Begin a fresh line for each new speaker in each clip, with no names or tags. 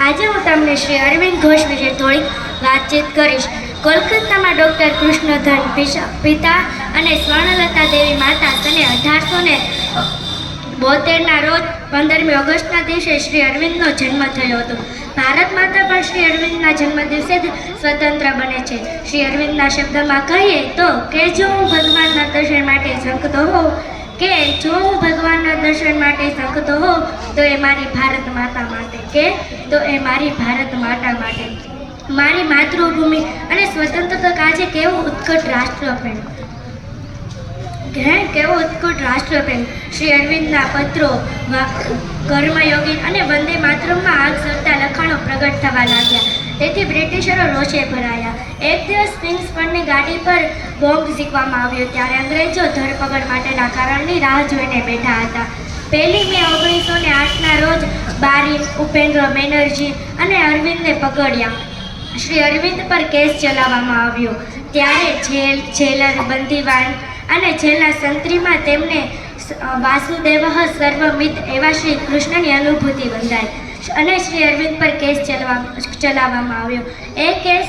આજે હું તમને શ્રી અરવિંદ ઘોષ વિશે થોડીક વાતચીત કરીશ. કોલકાતામાં ડૉક્ટર કૃષ્ણધન પિતા અને સ્વર્ણલતા દેવી માતા સને 1872ના રોજ 15મી ઓગસ્ટના દિવસે શ્રી અરવિંદનો જન્મ થયો હતો. ભારત માતા પણ શ્રી અરવિંદના જન્મદિવસે જ સ્વતંત્ર બને છે. શ્રી અરવિંદના શબ્દમાં કહીએ તો કે જો હું ભગવાનના દર્શન માટે ઝંખતો હોઉં તો એ મારી ભારત માતા માટે મારી માતૃભૂમિ અને સ્વતંત્રતા કાજે કેવો ઉત્કટ રાષ્ટ્રપ્રેમ. શ્રી અરવિંદના પત્રો, કર્મયોગી અને વંદે માતરમમાં આગ સરતા લખાણો પ્રગટ થવા લાગ્યા. તેથી બ્રિટિશરો રોષે ભરાયા. એક દિવસ સ્પ્રિંગ્સ પરની ગાડી પર બોમ્બ ઝીકવામાં આવ્યો ત્યારે અંગ્રેજો ધરપકડ માટેના કારણની રાહ જોઈને બેઠા હતા. 1 મે 1908ના રોજ બારી, ઉપેન્દ્ર બેનર્જી અને અરવિંદને પકડ્યા. શ્રી અરવિંદ પર કેસ ચલાવવામાં આવ્યો. ત્યારે જેલર, બંદીવાન અને જેલના સંત્રીમાં તેમને વાસુદેવ સર્વમિત એવા શ્રી કૃષ્ણની અનુભૂતિ બંધાઈ અને શ્રી અરવિંદ પર કેસ ચલાવવામાં આવ્યો. એ કેસ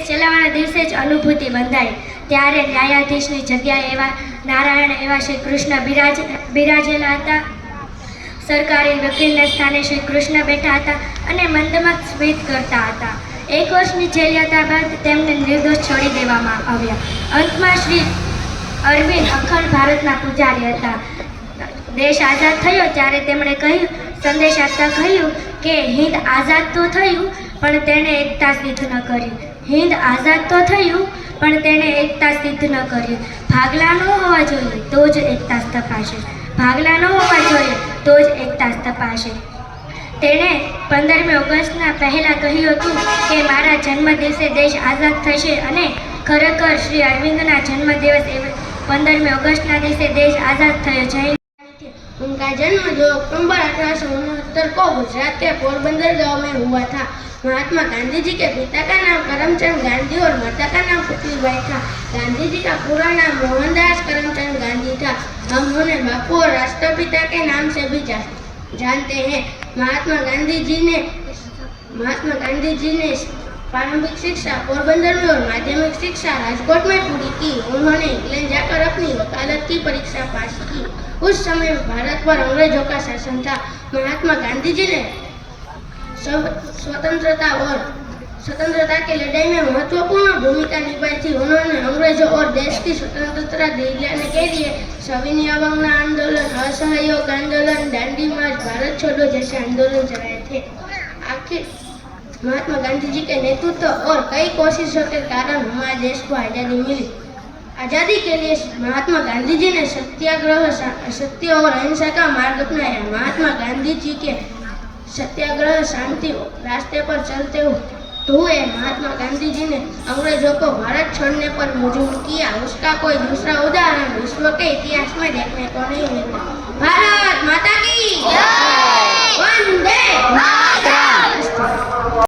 ચલાવવાના દિવસે જ અનુભૂતિ બંધાઈ. ત્યારે ન્યાયાધીશની જગ્યાએ એવા નારાયણ એવા શ્રી કૃષ્ણ બિરાજેલા હતા. સરકારી વકીલના સ્થાને શ્રી કૃષ્ણ બેઠા હતા અને મંદમક સ્મિત કરતા હતા. 1 વર્ષની જેલ યાત્રા બાદ તેમને નિર્દોષ છોડી દેવામાં આવ્યા. અંતમાં શ્રી અરવિંદ અખંડ ભારતના પૂજારી હતા. દેશ આઝાદ થયો ત્યારે તેમણે સંદેશ આપતા કહ્યું કે હિન્દ આઝાદ તો થયું પણ તેણે એકતા સિદ્ધ ન કરી. ભાગલા ન હોવા જોઈએ તો જ એકતા સ્થપાશે. તેણે 15મી ઓગસ્ટના પહેલાં કહ્યું હતું કે મારા જન્મદિવસે દેશ આઝાદ થશે અને ખરેખર શ્રી અરવિંદના જન્મદિવસ 15મી ઓગસ્ટના દિવસે દેશ આઝાદ થયો. જય.
उनका जन्म 2 अक्टूबर 1869 को गुजरात के पोरबंदर गांव में हुआ था. महात्मा गांधी जी के पिता का नाम करमचंद गांधी और माता का नाम पुतलीबाई था. गांधी जी का पूरा नाम मोहनदास करमचंद गांधी था. हम उन्हें बापू और राष्ट्रपिता के नाम से भी जानते हैं. महात्मा गांधी जी ने प्रारंभिक शिक्षा पोरबंदर में और माध्यमिक शिक्षा राजकोट में पूरी की. उन्होंने इंग्लैंड जाकर अपनी वकालत की परीक्षा पास की. उस समय भारत पर अंग्रेजों का शासन था. महात्मा गांधी जी ने स्वतंत्रता की लड़ाई में महत्वपूर्ण भूमिका निभाई थी. उन्होंने अंग्रेजों और देश की स्वतंत्रता दिलाने के लिए सविनय अवज्ञा आंदोलन, असहयोग आंदोलन, दांडी मार्च, भारत छोड़ो जैसे आंदोलन चलाए थे. आखिर महात्मा गांधी जी के नेतृत्व और कई कोशिशों के कारण हमारे देश को आज़ादी मिली. आज़ादी के लिए महात्मा गांधी जी ने सत्याग्रह, सत्य और अहिंसा का मार्ग अपनाया. महात्मा गांधी जी के सत्याग्रह शांति रास्ते पर चलते हुए महात्मा गांधी जी ने अंग्रेजों को भारत छोड़ने पर मजबूर किया. उसका कोई दूसरा उदाहरण विश्व के इतिहास में देखने को नहीं मिलता. भारत माता की जय. वंदे मातरम.